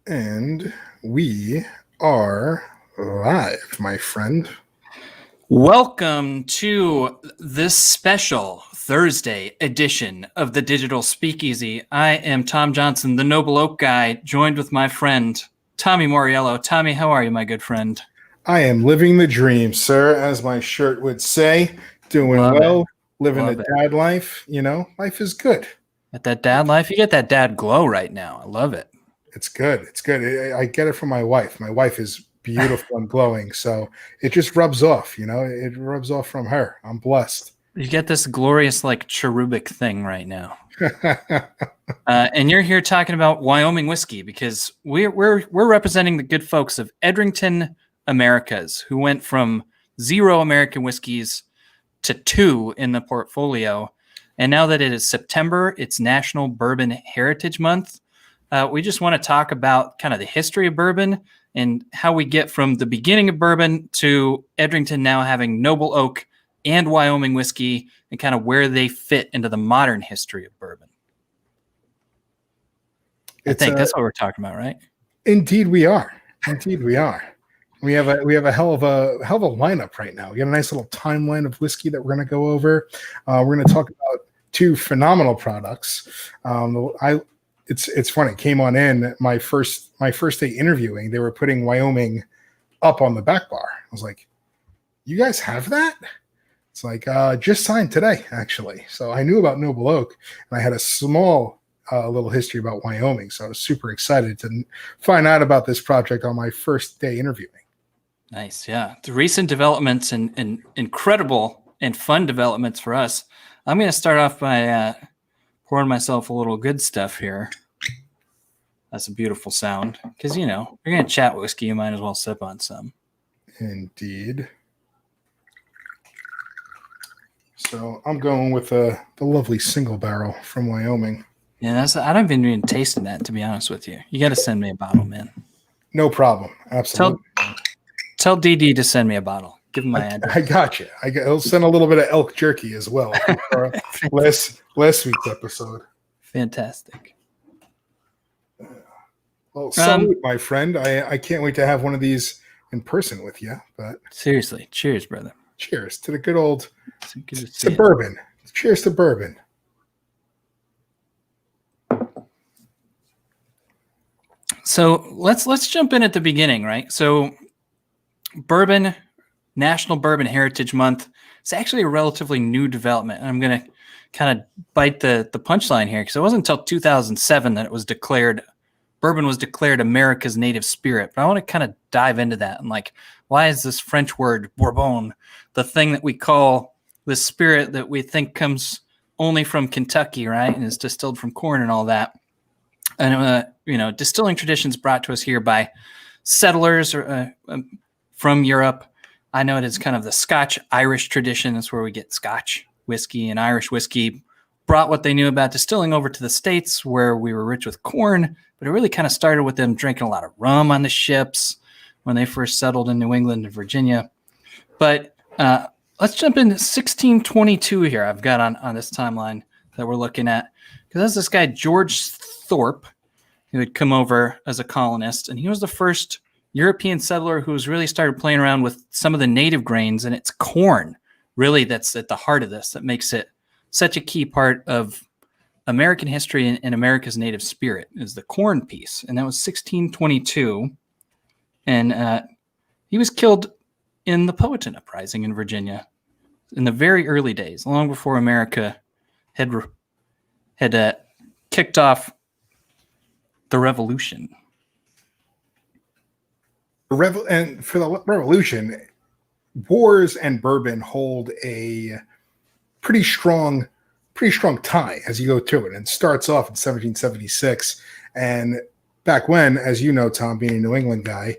And we are live, my friend. Welcome to this special Thursday edition of the Digital Speakeasy. I am Tom Johnson, the Noble Oak guy, joined with my friend, Tommy Mauriello. Tommy, how are you, my good friend? I am living the dream, sir, as my shirt would say. Doing well, living the dad life. You know, life is good. At that dad life, you get that dad glow right now. I love it. It's good. It's good. I get it from my wife. My wife is beautiful and glowing, so it just rubs off. You know, it rubs off from her. I'm blessed. You get this glorious, like, cherubic thing right now. And you're here talking about Wyoming whiskey because we're representing the good folks of Edrington Americas, who went from 0 American whiskeys to 2 in the portfolio. And now that it is September, it's National Bourbon Heritage Month. We just want to talk about kind of the history of bourbon and how we get from the beginning of bourbon to Edrington now having Noble Oak and Wyoming whiskey and kind of where they fit into the modern history of bourbon. I think that's what we're talking about, right? Indeed we are. Indeed we are. We have a hell of a lineup right now. We got a nice little timeline of whiskey that we're going to go over. We're going to talk about 2 phenomenal products. It's funny. It came on in my first day interviewing. They were putting Wyoming up on the back bar. I was like, "You guys have that?" It's like just signed today, actually. So I knew about Noble Oak, and I had a small little history about Wyoming. So I was super excited to find out about this project on my first day interviewing. Nice, yeah. The recent developments and incredible and fun developments for us. I'm going to start off by pouring myself a little good stuff here. That's a beautiful sound. Because, you know, you're going to chat whiskey, you might as well sip on some. Indeed. So I'm going with the lovely single barrel from Wyoming. Yeah, I don't even tasted that, to be honest with you. You got to send me a bottle, man. No problem. Absolutely. Tell DD to send me a bottle. Give him my address. I got you. I'll send a little bit of elk jerky as well for last week's episode. Fantastic. Well, salute, my friend. I can't wait to have one of these in person with you. But seriously, cheers, brother. Cheers to the good old to bourbon. Cheers to bourbon. So let's jump in at the beginning, right? So bourbon, National Bourbon Heritage Month. It's actually a relatively new development. And I'm going to kind of bite the punchline here because it wasn't until 2007 that it was declared, bourbon was declared America's native spirit. But I want to kind of dive into that and like, why is this French word Bourbon the thing that we call this spirit that we think comes only from Kentucky, right? And is distilled from corn and all that. And, distilling traditions brought to us here by settlers from Europe. I know it is kind of the Scotch-Irish tradition. That's where we get Scotch whiskey, and Irish whiskey brought what they knew about distilling over to the States where we were rich with corn. But it really kind of started with them drinking a lot of rum on the ships when they first settled in New England and Virginia. But let's jump into 1622 here. I've got on this timeline that we're looking at. Because that's this guy, George Thorpe, who had come over as a colonist. And he was the first European settler who's really started playing around with some of the native grains, and it's corn, really, that's at the heart of this, that makes it such a key part of American history and America's native spirit, is the corn piece. And that was 1622. And he was killed in the Powhatan Uprising in Virginia in the very early days, long before America had kicked off the Revolution. And for the Revolution, wars and bourbon hold a pretty strong tie as you go through it. And it starts off in 1776. And back when, as you know, Tom, being a New England guy,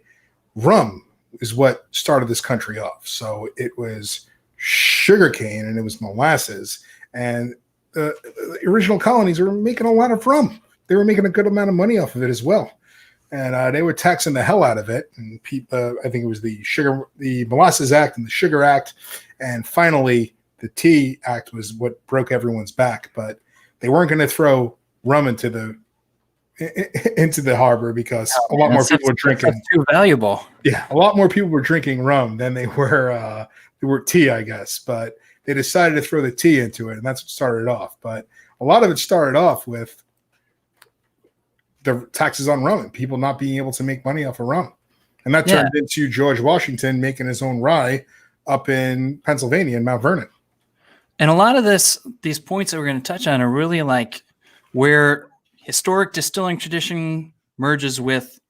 rum is what started this country off. So it was sugarcane and it was molasses. And the original colonies were making a lot of rum. They were making a good amount of money off of it as well. And they were taxing the hell out of it. And I think it was the Molasses Act and the Sugar Act. And finally, the Tea Act was what broke everyone's back. But they weren't going to throw rum into into the harbor because a lot more people were drinking. That's too valuable. Yeah, a lot more people were drinking rum than they were tea, I guess. But they decided to throw the tea into it, and that's what started off. But a lot of it started off with the taxes on rum and people not being able to make money off of rum. And that turned into George Washington making his own rye up in Pennsylvania in Mount Vernon. And a lot of these points that we're going to touch on are really like where historic distilling tradition merges with,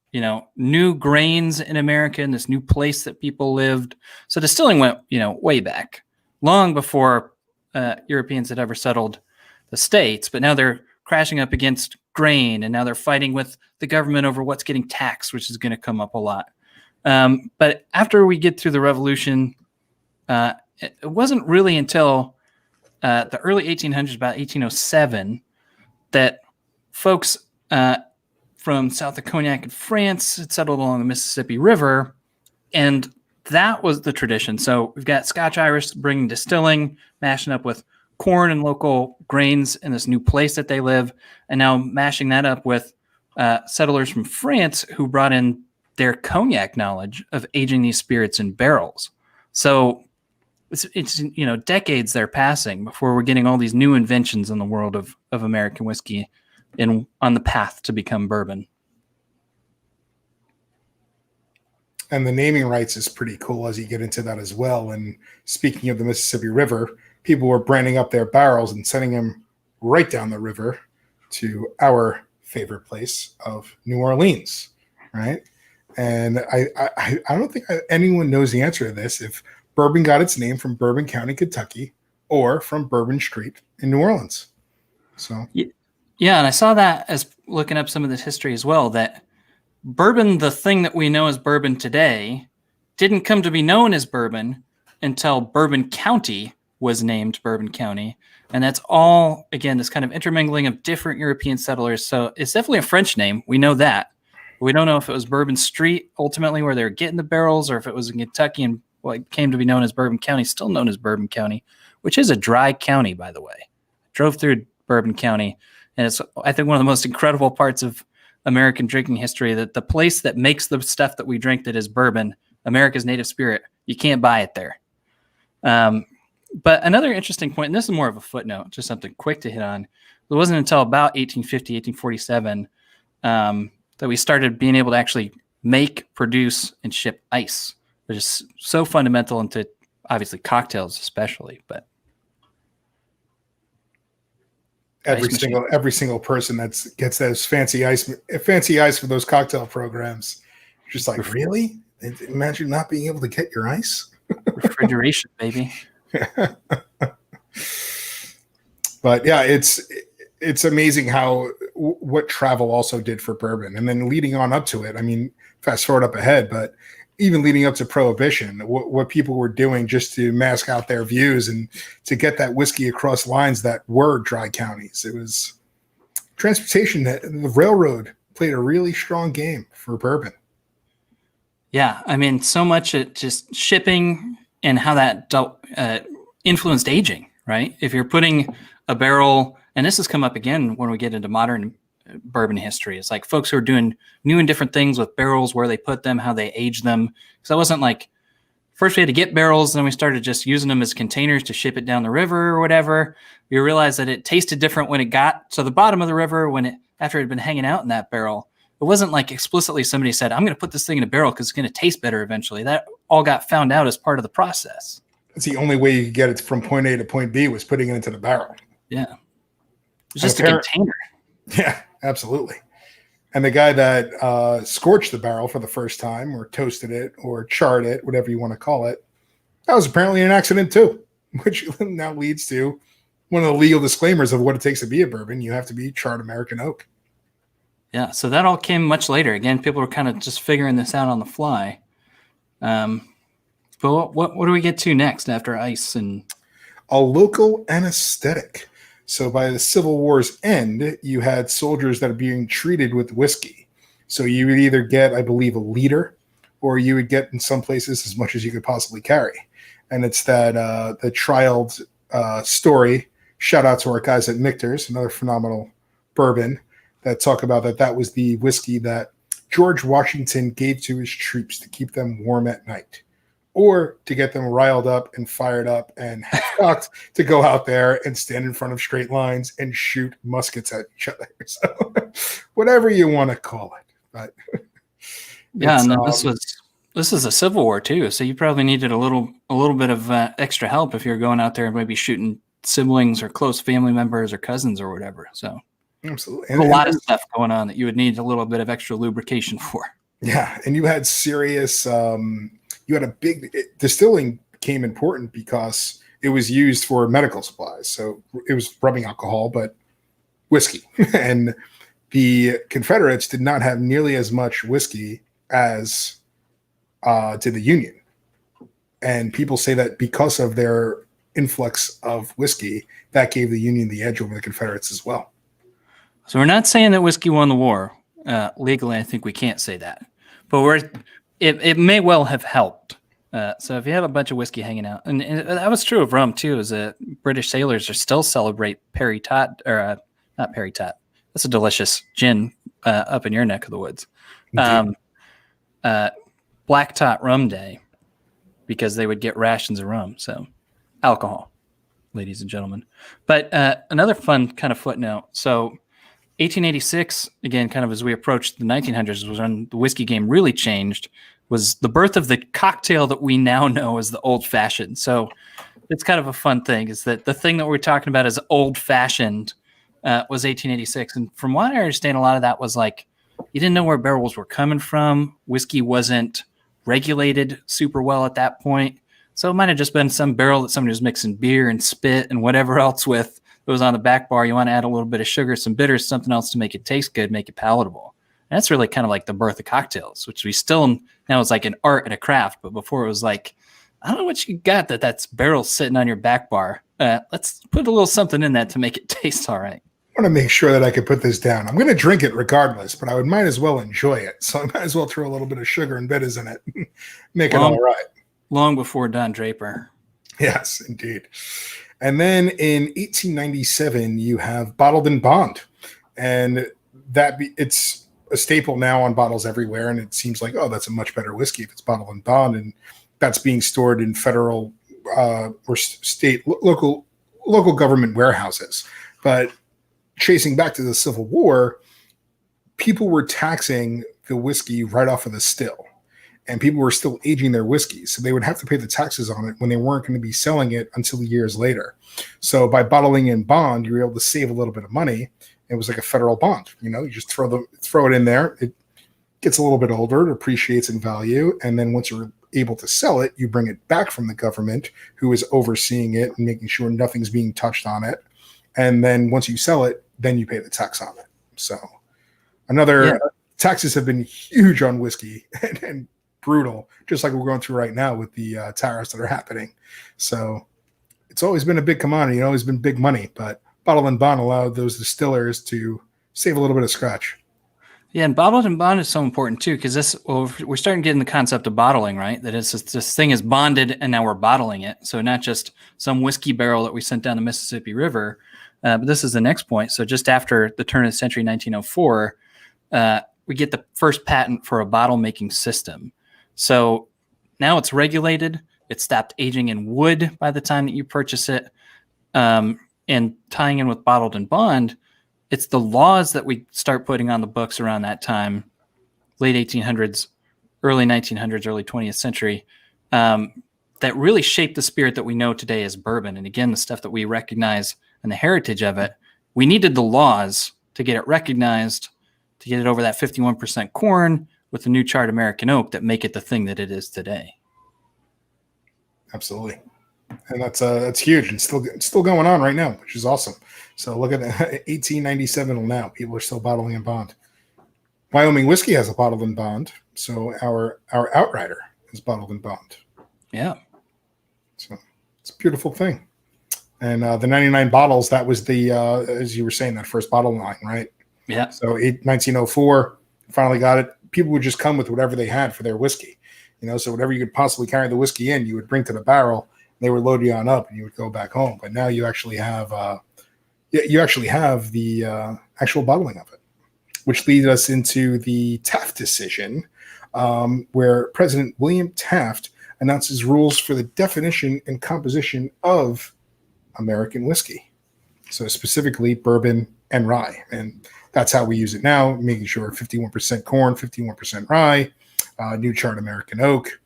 new grains in America and this new place that people lived. So distilling went, way back, long before Europeans had ever settled the States. But now they're crashing up against grain, and now they're fighting with the government over what's getting taxed, which is going to come up a lot. But after we get through the Revolution, it wasn't really until the early 1800s, about 1807, that folks from south of Cognac in France had settled along the Mississippi River, and that was the tradition. So we've got Scotch-Irish bringing distilling, mashing up with corn and local grains in this new place that they live, and now mashing that up with settlers from France who brought in their cognac knowledge of aging these spirits in barrels. So it's decades they're passing before we're getting all these new inventions in the world of American whiskey on the path to become bourbon. And the naming rights is pretty cool as you get into that as well. And speaking of the Mississippi River, people were branding up their barrels and sending them right down the river to our favorite place of New Orleans, right? And I don't think anyone knows the answer to this, if bourbon got its name from Bourbon County, Kentucky, or from Bourbon Street in New Orleans. So yeah, and I saw that as looking up some of this history as well, that bourbon, the thing that we know as bourbon today, didn't come to be known as bourbon until Bourbon County was named Bourbon County. And that's all, again, this kind of intermingling of different European settlers. So it's definitely a French name. We know that. We don't know if it was Bourbon Street ultimately where they were getting the barrels, or if it was in Kentucky and what came to be known as Bourbon County, still known as Bourbon County, which is a dry county, by the way. I drove through Bourbon County, and it's, I think, one of the most incredible parts of American drinking history, that the place that makes the stuff that we drink that is bourbon, America's native spirit, you can't buy it there. But another interesting point, and this is more of a footnote, just something quick to hit on, it wasn't until about 1850, 1847 that we started being able to actually make, produce, and ship ice, which is so fundamental into, obviously, cocktails especially. But every single person that gets those fancy ice for those cocktail programs, just like, really? Imagine not being able to get your ice. Refrigeration, baby. But yeah, it's amazing how what travel also did for bourbon, and then leading on up to it. I mean, fast forward up ahead, but even leading up to Prohibition, what people were doing just to mask out their views and to get that whiskey across lines that were dry counties. It was transportation. That the railroad played a really strong game for bourbon. Yeah, I mean, so much at just shipping and how that influenced aging, right? If you're putting a barrel, and this has come up again when we get into modern bourbon history, it's like folks who are doing new and different things with barrels, where they put them, how they age them. Because it wasn't like, first we had to get barrels, then we started just using them as containers to ship it down the river or whatever. We realized that it tasted different when it got to the bottom of the river, after it had been hanging out in that barrel. It wasn't like explicitly somebody said, I'm going to put this thing in a barrel because it's going to taste better eventually. That all got found out as part of the process. It's the only way you could get it from point A to point B was putting it into the barrel. Yeah. It was just a container. Yeah, absolutely. And the guy that scorched the barrel for the first time, or toasted it, or charred it, whatever you want to call it, that was apparently an accident too, which now leads to one of the legal disclaimers of what it takes to be a bourbon. You have to be charred American oak. Yeah, so that all came much later. Again, people were kind of just figuring this out on the fly. But what do we get to next after ice? And a local anesthetic. So by the Civil War's end, you had soldiers that are being treated with whiskey. So you would either get, I believe, a liter, or you would get in some places as much as you could possibly carry. And it's that the Child story. Shout out to our guys at Michter's, another phenomenal bourbon. that talk about that was the whiskey that George Washington gave to his troops to keep them warm at night, or to get them riled up and fired up and half-cocked to go out there and stand in front of straight lines and shoot muskets at each other. So whatever you want to call it. But yeah, and this is a Civil War too, so you probably needed a little bit of extra help if you're going out there and maybe shooting siblings or close family members or cousins or whatever. So absolutely, a lot of stuff going on that you would need a little bit of extra lubrication for. Yeah, and you had serious. You had a big distilling became important because it was used for medical supplies. So it was rubbing alcohol, but whiskey. And the Confederates did not have nearly as much whiskey as did the Union. And people say that because of their influx of whiskey, that gave the Union the edge over the Confederates as well. So we're not saying that whiskey won the war. Legally, I think we can't say that. But it may well have helped. So if you have a bunch of whiskey hanging out, and that was true of rum too, is that British sailors are still celebrate Perry Tot, or not Perry Tot. That's a delicious gin up in your neck of the woods. Black Tot Rum Day, because they would get rations of rum. So alcohol, ladies and gentlemen. But another fun kind of footnote. So 1886, again, kind of as we approached the 1900s, was when the whiskey game really changed, was the birth of the cocktail that we now know as the old fashioned. So it's kind of a fun thing, is that the thing that we're talking about as old fashioned was 1886. And from what I understand, a lot of that was like, you didn't know where barrels were coming from. Whiskey wasn't regulated super well at that point. So it might have just been some barrel that somebody was mixing beer and spit and whatever else with. It was on the back bar. You want to add a little bit of sugar, some bitters, something else to make it taste good, make it palatable. And that's really kind of like the birth of cocktails, which we still now is like an art and a craft. But before it was like, I don't know what you got that's barrel sitting on your back bar. Let's put a little something in that to make it taste all right. I want to make sure that I can put this down. I'm going to drink it regardless, but I might as well enjoy it. So I might as well throw a little bit of sugar and bitters in it. Make it all right. Long before Don Draper. Yes, indeed. And then in 1897, you have bottled in bond. And it's a staple now on bottles everywhere. And it seems like, oh, that's a much better whiskey if it's bottled in bond. And that's being stored in federal or state, local government warehouses. But chasing back to the Civil War, people were taxing the whiskey right off of the still. And people were still aging their whiskey. So they would have to pay the taxes on it when they weren't going to be selling it until years later. So by bottling in bond, you were able to save a little bit of money. It was like a federal bond. You just throw it in there. It gets a little bit older. It appreciates in value. And then once you're able to sell it, you bring it back from the government, who is overseeing it and making sure nothing's being touched on it. And then once you sell it, then you pay the tax on it. So taxes have been huge on whiskey and brutal, just like we're going through right now with the tariffs that are happening. So it's always been a big commodity, always been big money, but bottle and bond allowed those distillers to save a little bit of scratch. Yeah, and bottled and bond is so important too, because we're starting to get in the concept of bottling, right? That is, this thing is bonded and now we're bottling it. So not just some whiskey barrel that we sent down the Mississippi River, but this is the next point. So just after the turn of the century, 1904, we get the first patent for a bottle making system. So now it's regulated. It stopped aging in wood by the time that you purchase it. And tying in with bottled and bond, it's the laws that we start putting on the books around that time, late 1800s, early 1900s, early 20th century, that really shaped the spirit that we know today as bourbon. And again, the stuff that we recognize and the heritage of it, we needed the laws to get it recognized, to get it over that 51% corn with the new charred American oak that make it the thing that it is today. Absolutely. And that's huge and still going on right now, which is awesome. So look at 1897 till now, people are still bottling in bond. Wyoming whiskey has a bottled in bond, so our Outrider is bottled in bond. Yeah, so it's a beautiful thing. And the 99 bottles, that was the as you were saying, that first bottle line, right? Yeah. So 1904, finally got it. People would just come with whatever they had for their whiskey, so whatever you could possibly carry the whiskey in, you would bring to the barrel. They would load you on up, and you would go back home. But now you actually have the actual bottling of it. which leads us into the Taft decision, where President William Taft announces rules for the definition and composition of American whiskey. So specifically bourbon and rye. And that's how we use it now, making sure 51% corn, 51% rye, new chart American oak,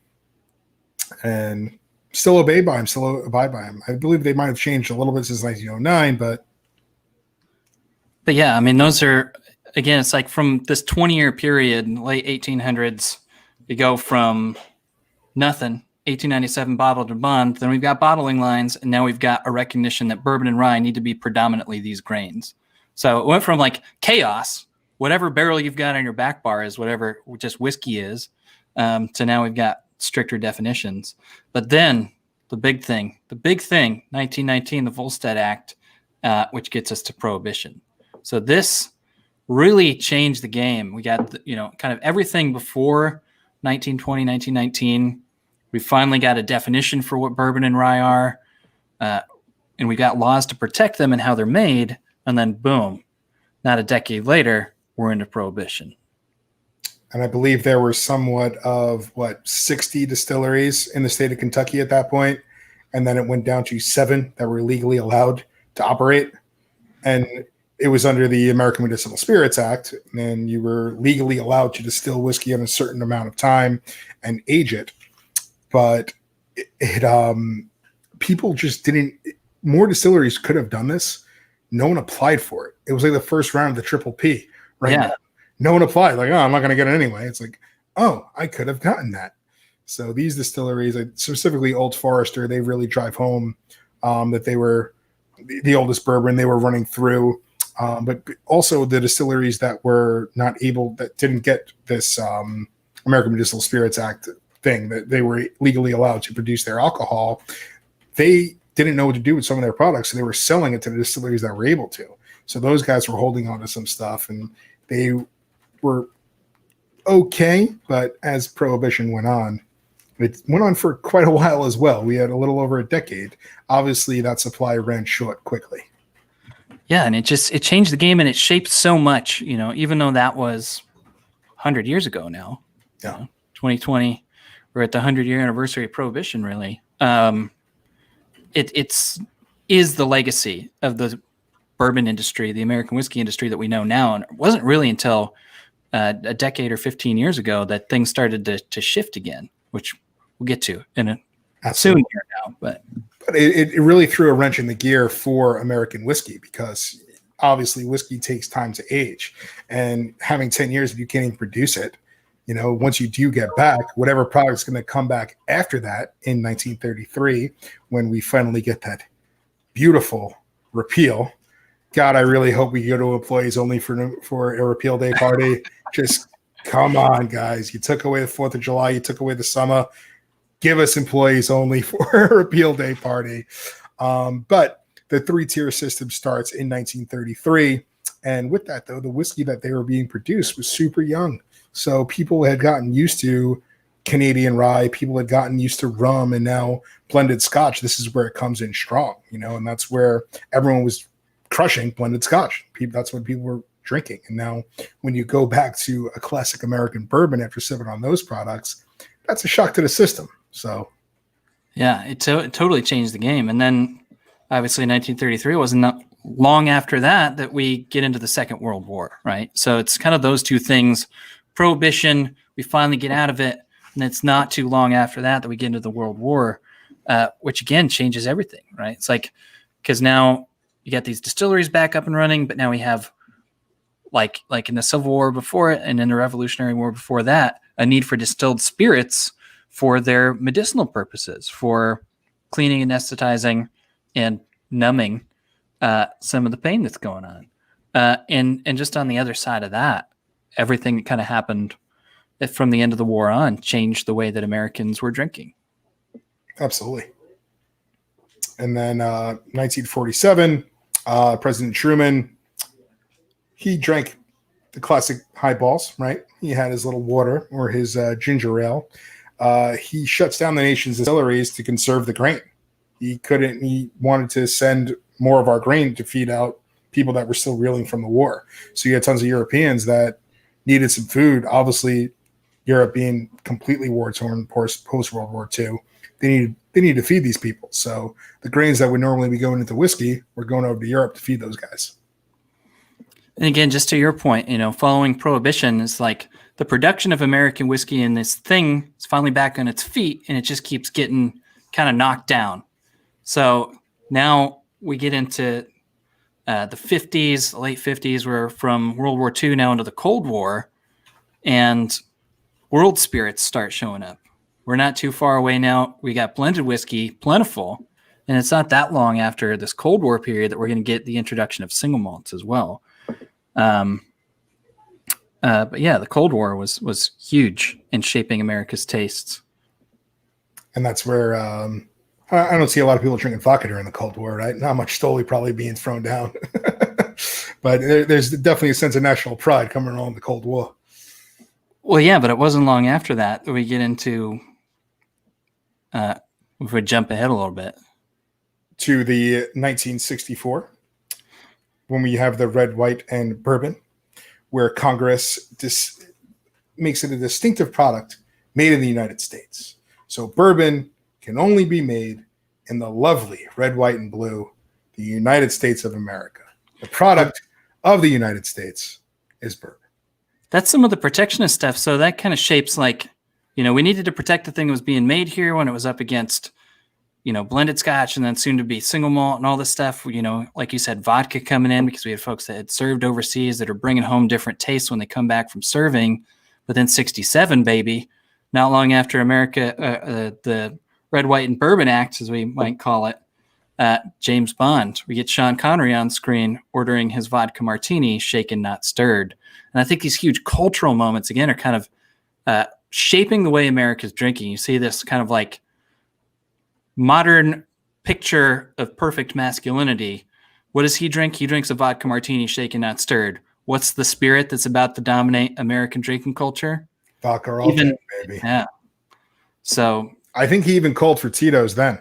and still abide by him. I believe they might have changed a little bit since 1909, but yeah, I mean, those are, again, it's like from this 20-year period, late 1800s, you go from nothing, 1897 bottled to bond, then we've got bottling lines, and now we've got a recognition that bourbon and rye need to be predominantly these grains. So it went from like chaos, whatever barrel you've got on your back bar is whatever just whiskey is, to now we've got stricter definitions. But then the big thing, 1919, the Volstead Act, which gets us to prohibition. So this really changed the game. We got, kind of everything before 1920, 1919. We finally got a definition for what bourbon and rye are, and we got laws to protect them and how they're made. And then boom, not a decade later, we're into prohibition. And I believe there were somewhat of 60 distilleries in the state of Kentucky at that point. And then it went down to 7 that were legally allowed to operate. And it was under the American Medicinal Spirits Act. And you were legally allowed to distill whiskey in a certain amount of time and age it. But people just didn't, more distilleries could have done this. No one applied for it. It was like the first round of the Triple P, right? Yeah. No one applied. Like, oh, I'm not going to get it anyway. It's like, oh, I could have gotten that. So these distilleries, specifically Old Forester, they really drive home that they were the oldest bourbon they were running through. But also the distilleries that were not able, that didn't get this American Medicinal Spirits Act thing, that they were legally allowed to produce their alcohol. They didn't know what to do with some of their products, so they were selling it to the distilleries that were able to. So those guys were holding on to some stuff, and they were okay. But as Prohibition went on, it went on for quite a while as well. We had a little over a decade. Obviously, that supply ran short quickly. Yeah, and it changed the game, and it shaped so much. Even though that was 100 years ago now. Yeah, 2020, we're at the 100-year anniversary of Prohibition. Really, it's the legacy of the bourbon industry, the American whiskey industry that we know now, and it wasn't really until a decade or 15 years ago that things started to shift again, which we'll get to in a soon here now. But it really threw a wrench in the gear for American whiskey, because obviously whiskey takes time to age, and having 10 years if you can't even produce it, once you do get back, whatever product's going to come back after that in 1933, when we finally get that beautiful repeal. God, I really hope we go to employees only for a repeal day party. Just come on, guys. You took away the 4th of July. You took away the summer. Give us employees only for a repeal day party. But the 3-tier system starts in 1933. And with that, though, the whiskey that they were being produced was super young. So people had gotten used to Canadian rye. People had gotten used to rum, and now blended Scotch. This is where it comes in strong, and that's where everyone was crushing blended Scotch. That's what people were drinking. And now when you go back to a classic American bourbon after sipping on those products, that's a shock to the system. So yeah, it totally changed the game. And then obviously 1933 wasn't long after that we get into the Second World War, right? So it's kind of those two things. Prohibition, we finally get out of it, and it's not too long after that we get into the World War, which again changes everything, right? It's like, because now you got these distilleries back up and running, but now we have, like in the Civil War before it and in the Revolutionary War before that, a need for distilled spirits for their medicinal purposes, for cleaning, anesthetizing, and numbing some of the pain that's going on. And just on the other side of that, everything that kind of happened from the end of the war on changed the way that Americans were drinking. Absolutely. And then 1947, President Truman, he drank the classic highballs, right? He had his little water or his ginger ale. He shuts down the nation's distilleries to conserve the grain. He wanted to send more of our grain to feed out people that were still reeling from the war. So you had tons of Europeans that needed some food. Obviously, Europe being completely war-torn post-World War II, they need to feed these people. So the grains that would normally be going into whiskey were going over to Europe to feed those guys. And again, just to your point, following Prohibition, it's like the production of American whiskey and this thing is finally back on its feet, and it just keeps getting kind of knocked down. So now we get into the 50s, late 50s. We're from World War II now into the Cold War, and world spirits start showing up. We're not too far away now. We got blended whiskey, plentiful, and it's not that long after this Cold War period that we're going to get the introduction of single malts as well. But yeah, the Cold War was huge in shaping America's tastes. And that's where I don't see a lot of people drinking vodka during the Cold War, right? Not much Stoli probably being thrown down. But there's definitely a sense of national pride coming along the Cold War. Well, yeah, but it wasn't long after that we get into, if we jump ahead a little bit. To the 1964, when we have the red, white, and bourbon, where Congress makes it a distinctive product made in the United States. So bourbon can only be made in the lovely red, white, and blue, the United States of America. The product of the United States is bourbon. That's some of the protectionist stuff. So that kind of shapes we needed to protect the thing that was being made here when it was up against, blended scotch and then soon to be single malt and all this stuff. Like you said, vodka coming in because we had folks that had served overseas that are bringing home different tastes when they come back from serving. But then 67, baby, not long after America, the Red, White, and Bourbon Act, as we might call it, James Bond. We get Sean Connery on screen ordering his vodka martini, shaken, not stirred. And I think these huge cultural moments, again, are kind of shaping the way America's drinking. You see this kind of like modern picture of perfect masculinity. What does he drink? He drinks a vodka martini, shaken, not stirred. What's the spirit that's about to dominate American drinking culture? Vodka all day, baby. Yeah. So I think he even called for Tito's then.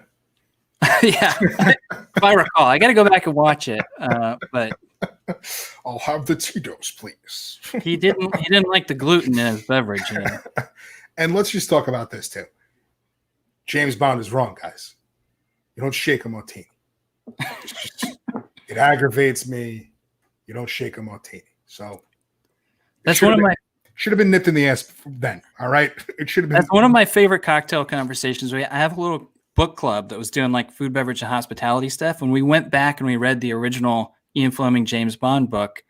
Yeah, if I recall, I got to go back and watch it. But I'll have the Tito's, please. he didn't like the gluten in his beverage. And let's just talk about this too. James Bond is wrong, guys. You don't shake a martini. It aggravates me. You don't shake a martini. So that's one of my should have been nipped in the ass then. All right, it should have been. That's one of my favorite cocktail conversations. I have a little book club that was doing like food, beverage, and hospitality stuff. When we went back and we read the original Ian Fleming James Bond book,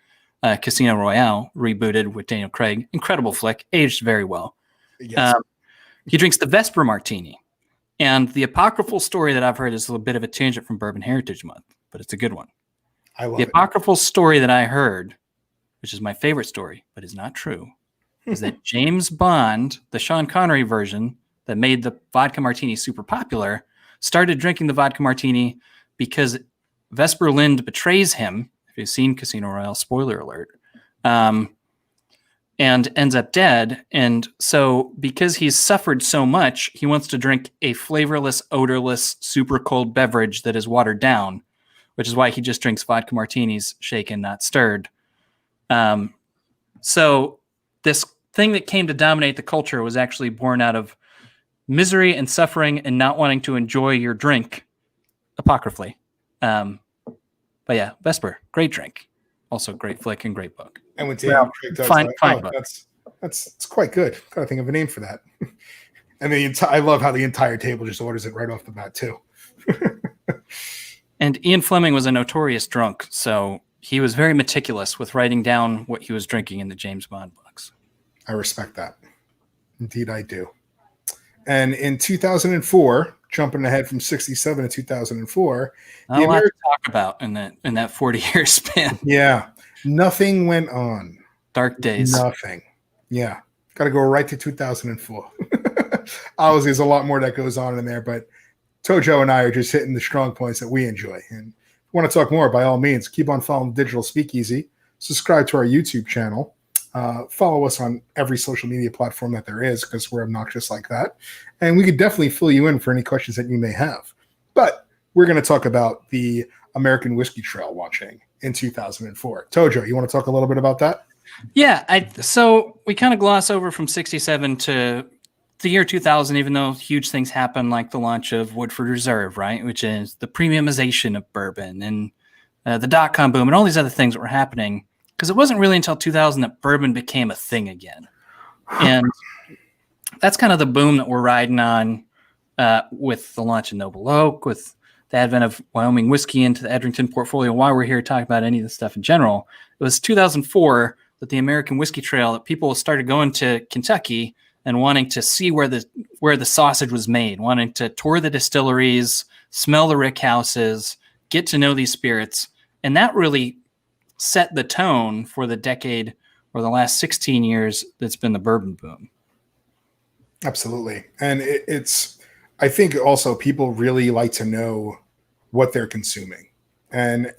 Casino Royale, rebooted with Daniel Craig, incredible flick, aged very well. Yes. He drinks the Vesper Martini. And the apocryphal story that I've heard is a little bit of a tangent from Bourbon Heritage Month, but it's a good one. I love the it. apocryphal story that I heard, which is my favorite story, but is not true, is that James Bond, the Sean Connery version that made the vodka martini super popular, started drinking the vodka martini because Vesper Lynd betrays him. If you've seen Casino Royale, spoiler alert, and ends up dead. And so because he's suffered so much, he wants to drink a flavorless, odorless, super cold beverage that is watered down, which is why he just drinks vodka martinis, shaken, not stirred. So this thing that came to dominate the culture was actually born out of misery and suffering and not wanting to enjoy your drink, apocryphally. But yeah, Vesper, great drink. Also great flick and great book. And when Daniel Craig does fine that, book. That's quite good. Gotta think of a name for that. And I love how the entire table just orders it right off the bat too. And Ian Fleming was a notorious drunk, so he was very meticulous with writing down what he was drinking in the James Bond books. I respect that. Indeed, I do. And in 2004, jumping ahead from 67 to 2004, not a lot to talk about in that 40-year span. Yeah, nothing went on. Dark days. Nothing. Yeah, got to go right to 2004. Obviously, there's a lot more that goes on in there, but Tojo and I are just hitting the strong points that we enjoy. And if you want to talk more, by all means, keep on following Digital Speakeasy. Subscribe to our YouTube channel. Follow us on every social media platform that there is because we're obnoxious like that. And we could definitely fill you in for any questions that you may have. But we're going to talk about the American Whiskey Trail launching in 2004. Tojo, you want to talk a little bit about that? Yeah, so we kind of gloss over from 67 to the year 2000, even though huge things happened like the launch of Woodford Reserve, right, which is the premiumization of bourbon, and the dot-com boom and all these other things that were happening, because it wasn't really until 2000 that bourbon became a thing again. And that's kind of the boom that we're riding on with the launch of Noble Oak, with the advent of Wyoming whiskey into the Edrington portfolio. Why we're here talking about any of this stuff in general, it was 2004 that the American Whiskey Trail, that people started going to Kentucky and wanting to see where the sausage was made, wanting to tour the distilleries, smell the rick houses, get to know these spirits. And that really set the tone for the decade or the last 16 years that's been the bourbon boom. Absolutely. And I think also people really like to know what they're consuming. And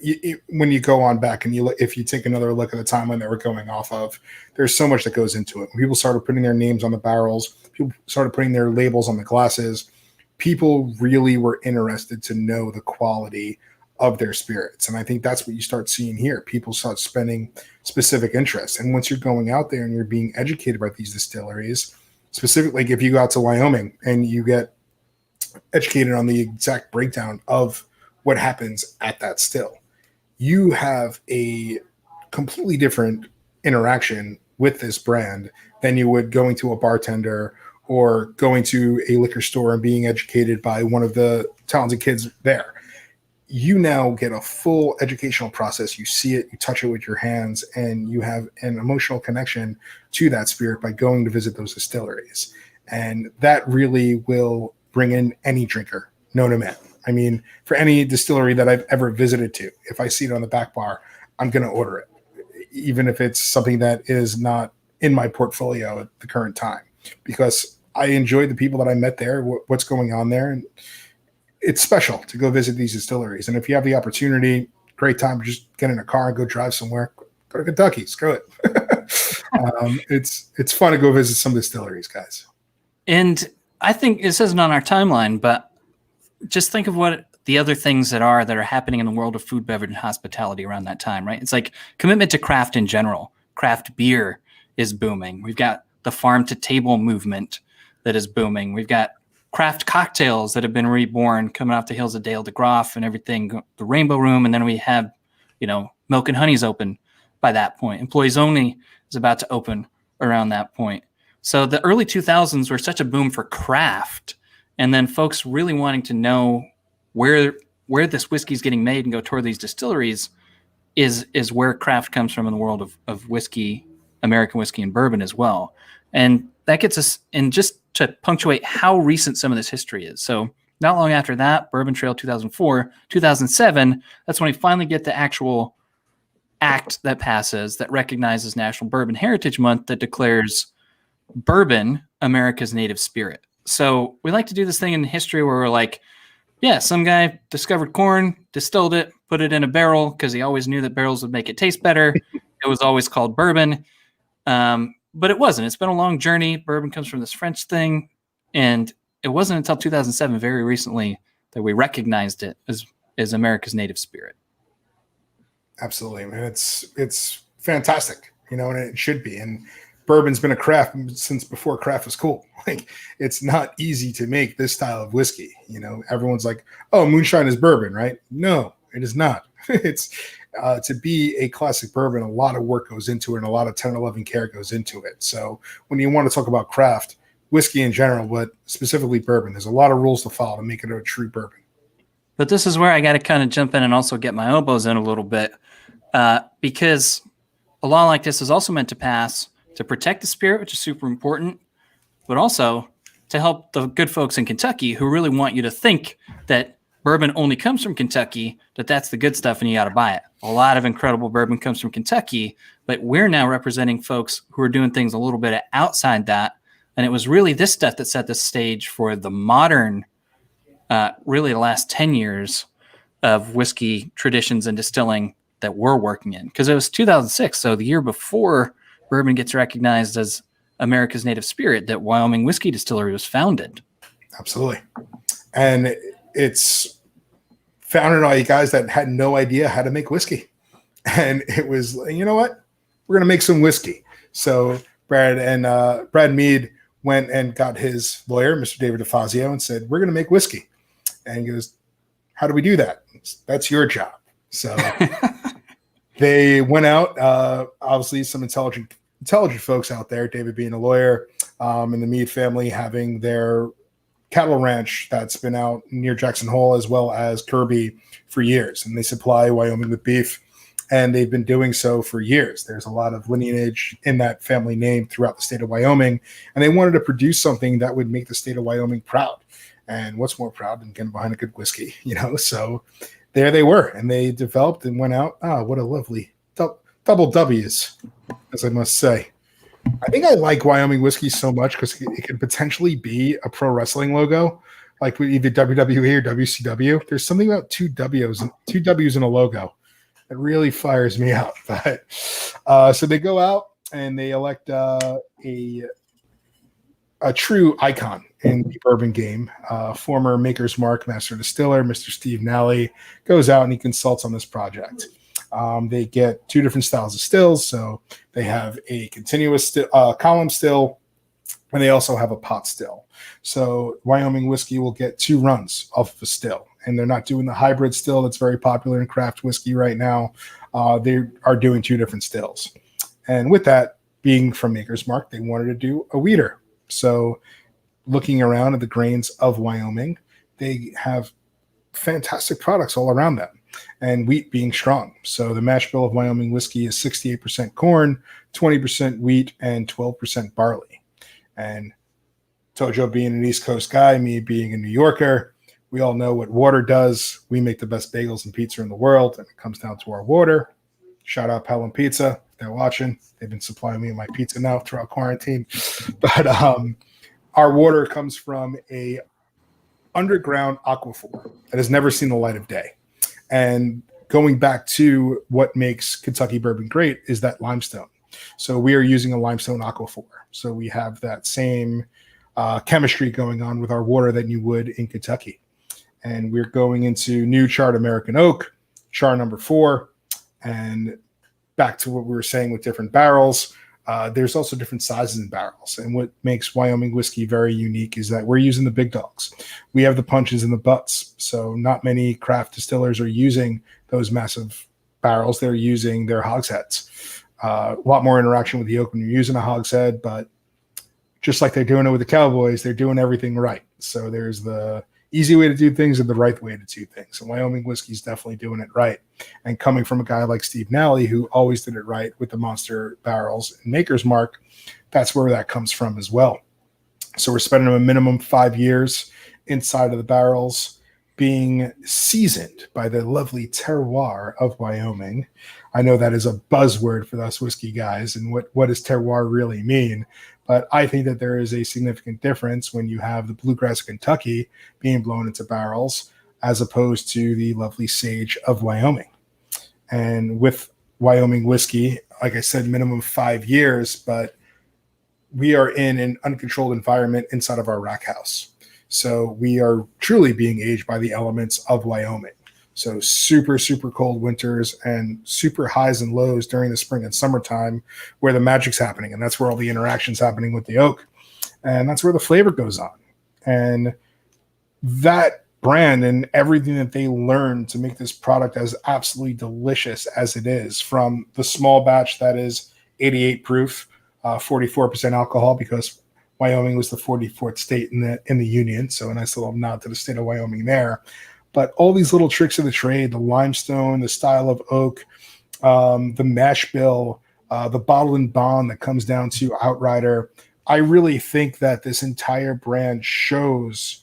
when you go on back and if you take another look at the timeline that we're going off of, there's so much that goes into it. When people started putting their names on the barrels, people started putting their labels on the glasses, people really were interested to know the quality of their spirits. And I think that's what you start seeing here. People start spending specific interest. And once you're going out there and you're being educated about these distilleries, specifically if you go out to Wyoming and you get educated on the exact breakdown of what happens at that still, you have a completely different interaction with this brand than you would going to a bartender or going to a liquor store and being educated by one of the talented kids there. You now get a full educational process. You see it, you touch it with your hands, and you have an emotional connection to that spirit by going to visit those distilleries. And that really will bring in any drinker, known to man. I mean, for any distillery that I've ever visited to, if I see it on the back bar, I'm going to order it, even if it's something that is not in my portfolio at the current time, because I enjoy the people that I met there, what's going on there. And it's special to go visit these distilleries. And if you have the opportunity, great time to just get in a car and go drive somewhere, go to Kentucky, screw it. It's fun to go visit some distilleries, guys. And I think this isn't on our timeline, but just think of what the other things that are happening in the world of food, beverage, and hospitality around that time, right? It's like commitment to craft in general. Craft beer is booming. We've got the farm to table movement that is booming. We've got craft cocktails that have been reborn coming off the hills of Dale DeGroff and everything, the Rainbow Room. And then we have, Milk and Honey's open by that point. Employees Only is about to open around that point. So the early 2000s were such a boom for craft. And then folks really wanting to know where this whiskey is getting made and go tour these distilleries is where craft comes from in the world of whiskey, American whiskey and bourbon as well. And that gets us in, just to punctuate how recent some of this history is. So not long after that, Bourbon Trail 2004, 2007, that's when we finally get the actual act that passes that recognizes National Bourbon Heritage Month, that declares bourbon America's native spirit. So we like to do this thing in history where we're like, yeah, some guy discovered corn, distilled it, put it in a barrel because he always knew that barrels would make it taste better. It was always called bourbon. But it wasn't. It's been a long journey. Bourbon comes from this French thing. And it wasn't until 2007, very recently, that we recognized it as America's native spirit. Absolutely, man. It's fantastic, and it should be. And bourbon's been a craft since before craft was cool. Like, it's not easy to make this style of whiskey. Everyone's like, oh, moonshine is bourbon, right? No, it is not. It's to be a classic bourbon, a lot of work goes into it, and a lot of 10 or 11 care goes into it. So when you want to talk about craft, whiskey in general, but specifically bourbon, there's a lot of rules to follow to make it a true bourbon. But this is where I got to kind of jump in and also get my elbows in a little bit, because a law like this is also meant to pass to protect the spirit, which is super important, but also to help the good folks in Kentucky who really want you to think that bourbon only comes from Kentucky, that's the good stuff and you got to buy it. A lot of incredible bourbon comes from Kentucky, but we're now representing folks who are doing things a little bit outside that. And it was really this stuff that set the stage for the modern, really the last 10 years of whiskey traditions and distilling that we're working in. Because it was 2006, so the year before bourbon gets recognized as America's native spirit, that Wyoming Whiskey Distillery was founded. Absolutely. And it's founded by guys that had no idea how to make whiskey. And it was, you know what? We're going to make some whiskey. So Brad Mead went and got his lawyer, Mr. David DeFazio, and said, we're going to make whiskey. And he goes, how do we do that? That's your job. So they went out, obviously some intelligent folks out there, David being a lawyer, and the Mead family having their cattle ranch that's been out near Jackson Hole as well as Kirby for years. And they supply Wyoming with beef, and they've been doing so for years. There's a lot of lineage in that family name throughout the state of Wyoming, and they wanted to produce something that would make the state of Wyoming proud. And what's more proud than getting behind a good whiskey, So there they were, and they developed and went out. What a lovely double W's, as I must say. I think I like Wyoming whiskey so much because it could potentially be a pro wrestling logo, like with either WWE or WCW. There's something about two W's in a logo that really fires me up. But so they go out and they elect a true icon in the bourbon game. Former Maker's Mark Master Distiller, Mr. Steve Nally, goes out and he consults on this project. They get two different styles of stills. So they have a continuous column still, and they also have a pot still. So Wyoming whiskey will get 2 runs off of a still, and they're not doing the hybrid still that's very popular in craft whiskey right now. They are doing 2 different stills. And with that being from Maker's Mark, they wanted to do a wheater. So looking around at the grains of Wyoming, they have fantastic products all around them, and wheat being strong. So the mash bill of Wyoming whiskey is 68% corn, 20% wheat, and 12% barley. And Tojo being an East Coast guy, me being a New Yorker, we all know what water does. We make the best bagels and pizza in the world, and it comes down to our water. Shout out Pelham Pizza. They're watching. They've been supplying me my pizza now throughout quarantine. But our water comes from a underground aquifer that has never seen the light of day. And going back to what makes Kentucky bourbon great is that limestone. So we are using a limestone aquifer. So we have that same chemistry going on with our water that you would in Kentucky. And we're going into new charred American oak, char number 4, and back to what we were saying with different barrels. There's also different sizes in barrels. And what makes Wyoming whiskey very unique is that we're using the big dogs. We have the punches and the butts. So not many craft distillers are using those massive barrels. They're using their hogsheads. A lot more interaction with the oak when you're using a hogshead, but just like they're doing it with the Cowboys, they're doing everything right. So there's the easy way to do things and the right way to do things. And Wyoming whiskey is definitely doing it right. And coming from a guy like Steve Nally, who always did it right with the monster barrels and Maker's Mark, that's where that comes from as well. So we're spending a minimum 5 years inside of the barrels, being seasoned by the lovely terroir of Wyoming. I know that is a buzzword for us whiskey guys, and what does terroir really mean? But I think that there is a significant difference when you have the bluegrass of Kentucky being blown into barrels as opposed to the lovely sage of Wyoming. And with Wyoming whiskey, like I said, minimum 5 years, but we are in an uncontrolled environment inside of our rack house. So we are truly being aged by the elements of Wyoming. So super, super cold winters and super highs and lows during the spring and summertime where the magic's happening. And that's where all the interaction's happening with the oak. And that's where the flavor goes on. And that brand and everything that they learned to make this product as absolutely delicious as it is, from the small batch that is 88 proof, 44% alcohol, because Wyoming was the 44th state in the union. So a nice little nod to the state of Wyoming there. But all these little tricks of the trade, the limestone, the style of oak, the mash bill, the bottle and bond that comes down to Outrider. I really think that this entire brand shows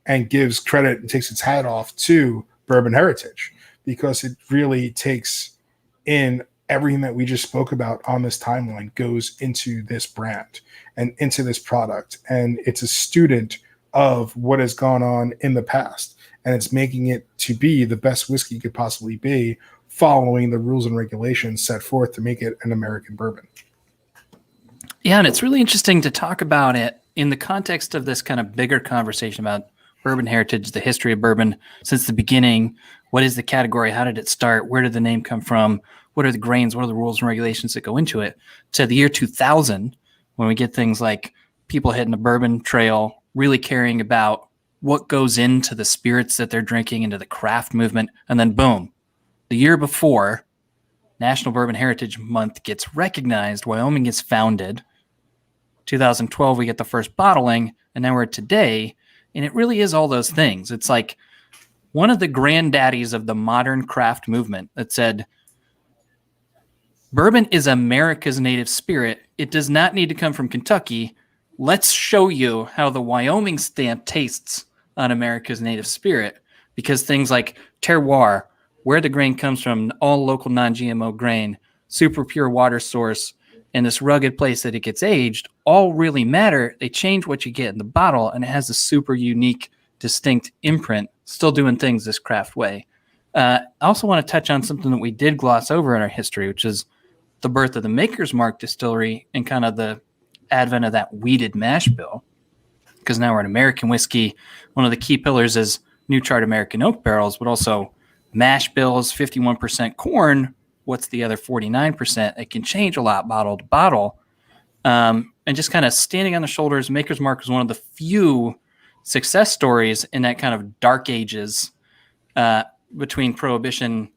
and gives credit and takes its hat off to Bourbon Heritage, because it really takes in everything that we just spoke about on this timeline goes into this brand and into this product. And it's a student of what has gone on in the past. And it's making it to be the best whiskey could possibly be, following the rules and regulations set forth to make it an American bourbon. Yeah, and it's really interesting to talk about it in the context of this kind of bigger conversation about Bourbon Heritage, the history of bourbon since the beginning. What is the category? How did it start? Where did the name come from? What are the grains? What are the rules and regulations that go into it? To the year 2000, when we get things like people hitting the bourbon trail, really caring about what goes into the spirits that they're drinking, into the craft movement. And then boom, the year before, National Bourbon Heritage Month gets recognized. Wyoming gets founded. 2012, we get the first bottling, and now we're at today. And it really is all those things. It's like one of the granddaddies of the modern craft movement that said, bourbon is America's native spirit. It does not need to come from Kentucky. Let's show you how the Wyoming stamp tastes on America's native spirit, because things like terroir, where the grain comes from, all local non-GMO grain, super pure water source, and this rugged place that it gets aged all really matter. They change what you get in the bottle, and it has a super unique, distinct imprint, still doing things this craft way. I also want to touch on something that we did gloss over in our history, which is the birth of the Maker's Mark distillery and kind of the advent of that wheated mash bill, because now we're in American whiskey. One of the key pillars is new charred American oak barrels, but also mash bills, 51% corn. What's the other 49%? It can change a lot bottle to bottle. And just kind of standing on the shoulders, Maker's Mark is one of the few success stories in that kind of dark ages between Prohibition,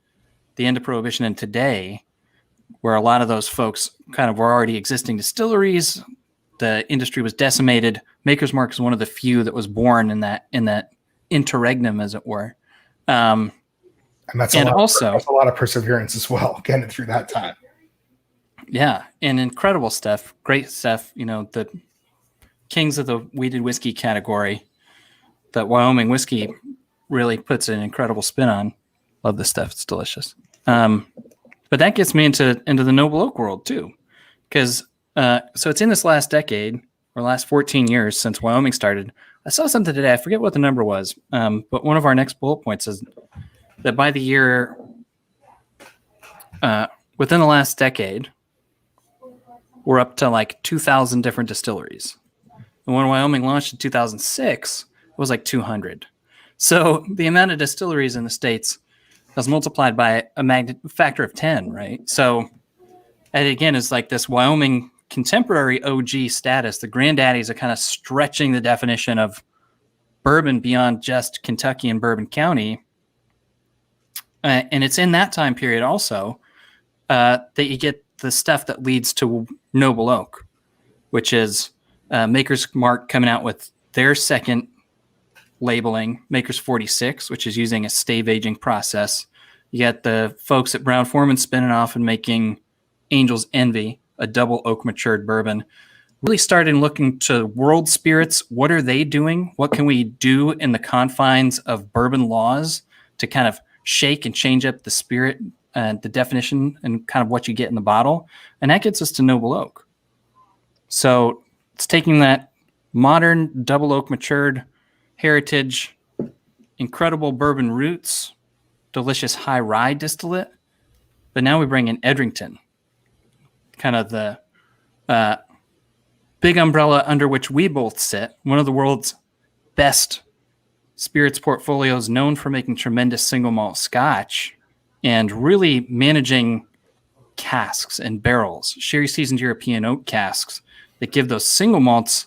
the end of Prohibition, and today, where a lot of those folks kind of were already existing distilleries. The industry was decimated. Maker's Mark is one of the few that was born in that interregnum, as it were. And that's a lot of perseverance as well, getting through that time. Yeah, and incredible stuff, great stuff. You know, the kings of the wheated whiskey category that Wyoming whiskey really puts an incredible spin on. Love this stuff; it's delicious. But that gets me into the noble oak world too, because so it's in this last decade or last 14 years since Wyoming started. I saw something today. I forget what the number was, but one of our next bullet points is that by the year, within the last decade, we're up to like 2,000 different distilleries. And when Wyoming launched in 2006, it was like 200. So the amount of distilleries in the States was multiplied by a factor of 10, right? So, and again, it's like this Wyoming contemporary OG status. The granddaddies are kind of stretching the definition of bourbon beyond just Kentucky and Bourbon County. And it's in that time period also that you get the stuff that leads to Noble Oak, which is Maker's Mark coming out with their second labeling, Maker's 46, which is using a stave aging process. You got the folks at Brown Forman spinning off and making Angel's Envy, a double oak matured bourbon. Really started looking to world spirits. What are they doing? What can we do in the confines of bourbon laws to kind of shake and change up the spirit and the definition and kind of what you get in the bottle? And that gets us to Noble Oak. So it's taking that modern double oak matured heritage, incredible bourbon roots, delicious high rye distillate, but now we bring in Edrington, kind of the big umbrella under which we both sit, one of the world's best spirits portfolios, known for making tremendous single malt scotch and really managing casks and barrels, sherry seasoned European oak casks that give those single malts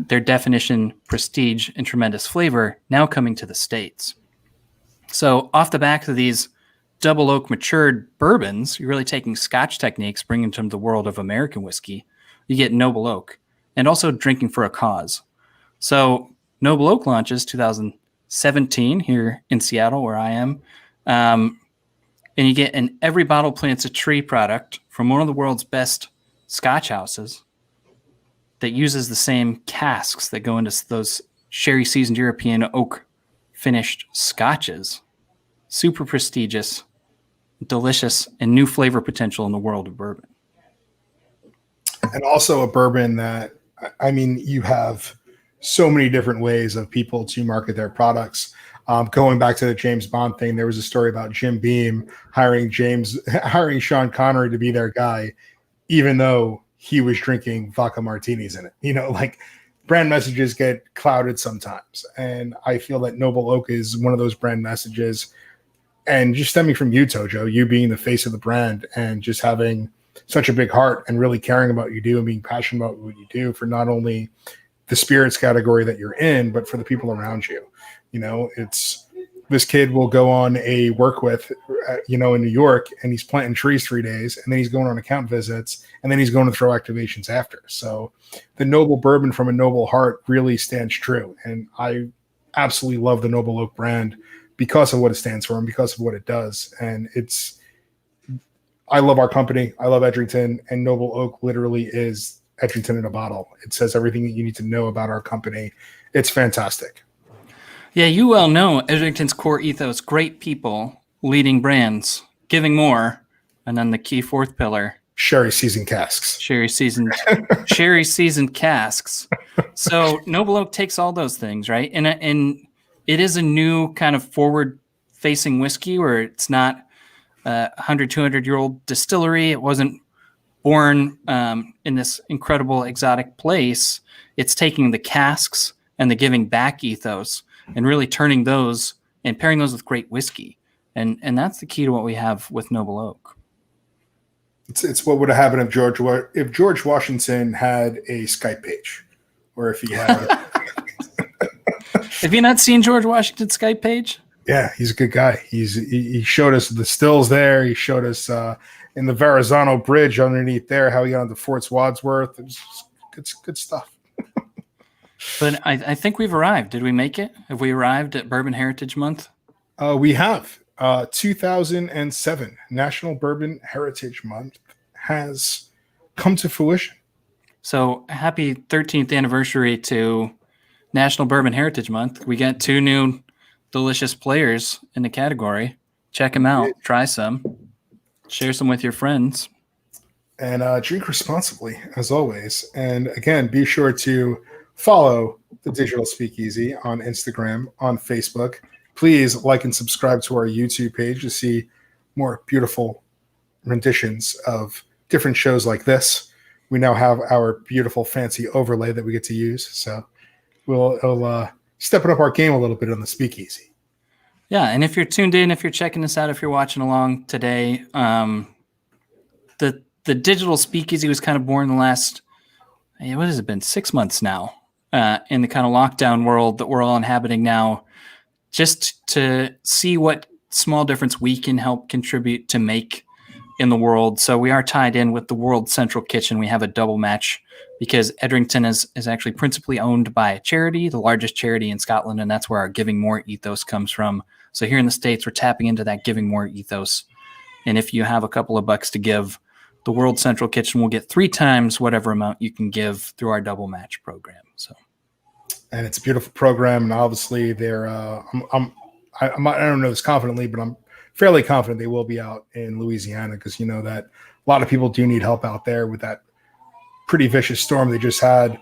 their definition, prestige, and tremendous flavor, now coming to the States. So off the back of these double oak matured bourbons, you're really taking Scotch techniques, bringing them to the world of American whiskey. You get Noble Oak, and also drinking for a cause. So Noble Oak launches 2017 here in Seattle, where I am. And you get an Every Bottle Plants a Tree product from one of the world's best Scotch houses that uses the same casks that go into those sherry seasoned European oak finished scotches. Super prestigious, delicious, and new flavor potential in the world of bourbon. And also a bourbon that, I mean, you have so many different ways of people to market their products. Going back to the James Bond thing, there was a story about Jim Beam hiring Sean Connery to be their guy, even though he was drinking vodka martinis in it. You know, like brand messages get clouded sometimes. And I feel that Noble Oak is one of those brand messages. And just stemming from you, Tojo, you being the face of the brand and just having such a big heart and really caring about what you do and being passionate about what you do for not only the spirits category that you're in, but for the people around you. You know, it's this kid will go on a work with, in New York, and he's planting trees 3 days, and then he's going on account visits, and then he's going to throw activations after. So the Noble Bourbon from a noble heart really stands true. And I absolutely love the Noble Oak brand because of what it stands for and because of what it does. And I love our company. I love Edrington, and Noble Oak literally is Edrington in a bottle. It says everything that you need to know about our company. It's fantastic. Yeah, you well know Edrington's core ethos: great people, leading brands, giving more, and then the key fourth pillar: sherry seasoned casks. Sherry seasoned casks. So Noble Oak takes all those things, right? And it is a new kind of forward-facing whiskey where it's not 100, 200-year-old distillery. It wasn't born in this incredible exotic place. It's taking the casks and the giving back ethos and really turning those and pairing those with great whiskey. And that's the key to what we have with Noble Oak. It's what would have happened if George Washington had a Skype page, or if he had. Have you not seen George Washington's Skype page? Yeah, he's a good guy. He showed us the stills there. He showed us in the Verrazano Bridge underneath there how he got onto Fort Wadsworth. It was good stuff. But I think we've arrived. Did we make it? Have we arrived at Bourbon Heritage Month? We have. 2007 National Bourbon Heritage Month has come to fruition. So happy 13th anniversary to National Bourbon Heritage Month. We got 2 new delicious players in the category. Check them out. Try some. Share some with your friends. And drink responsibly, as always. And again, be sure to follow the Digital Speakeasy on Instagram, on Facebook. Please like and subscribe to our YouTube page to see more beautiful renditions of different shows like this. We now have our beautiful fancy overlay that we get to use. So we'll stepping up our game a little bit on the Speakeasy. Yeah, and if you're tuned in, if you're checking this out, if you're watching along today, the Digital Speakeasy was kind of born in the last, what has it been, 6 months now, in the kind of lockdown world that we're all inhabiting now, just to see what small difference we can help contribute to make in the world. So we are tied in with the World Central Kitchen. We have a double match because Edrington is actually principally owned by a charity, the largest charity in Scotland, and that's where our Giving More ethos comes from. So here in the States, we're tapping into that Giving More ethos. And if you have a couple of bucks to give, the World Central Kitchen will get 3 times whatever amount you can give through our double match program. So, and it's a beautiful program, and obviously they're I don't know this confidently, but I'm fairly confident they will be out in Louisiana, because you know that a lot of people do need help out there with that pretty vicious storm they just had.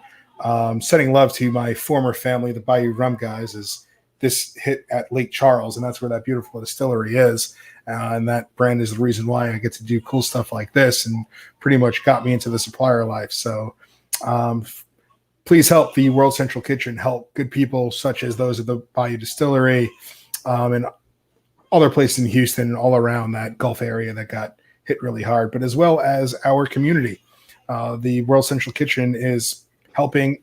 Sending love to my former family, the Bayou Rum guys, as this hit at Lake Charles, and that's where that beautiful distillery is. And that brand is the reason why I get to do cool stuff like this, and pretty much got me into the supplier life. So please help the World Central Kitchen, help good people such as those at the Bayou Distillery, and other places in Houston and all around that Gulf area that got hit really hard, but as well as our community. The World Central Kitchen is helping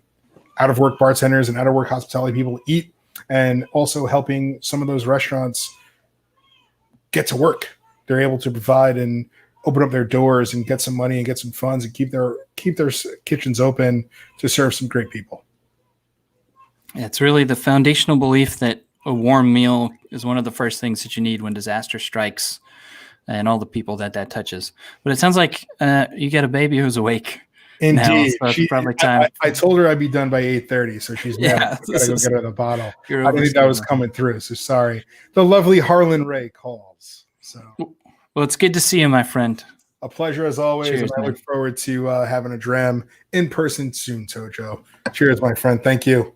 out-of-work bartenders and out-of-work hospitality people eat, and also helping some of those restaurants get to work. They're able to provide and open up their doors and get some money and get some funds and keep their kitchens open to serve some great people. It's really the foundational belief that a warm meal is one of the first things that you need when disaster strikes, and all the people that touches. But it sounds like you got a baby who's awake. Indeed. Now, so probably time. I told her I'd be done by 8:30, so she's mad. I gotta go get her the bottle. I didn't think that was coming through, so sorry. The lovely Harlan Ray calls. So, well, it's good to see you, my friend. A pleasure as always. Cheers, and I look forward to having a dram in person soon, Tojo. Cheers, my friend. Thank you.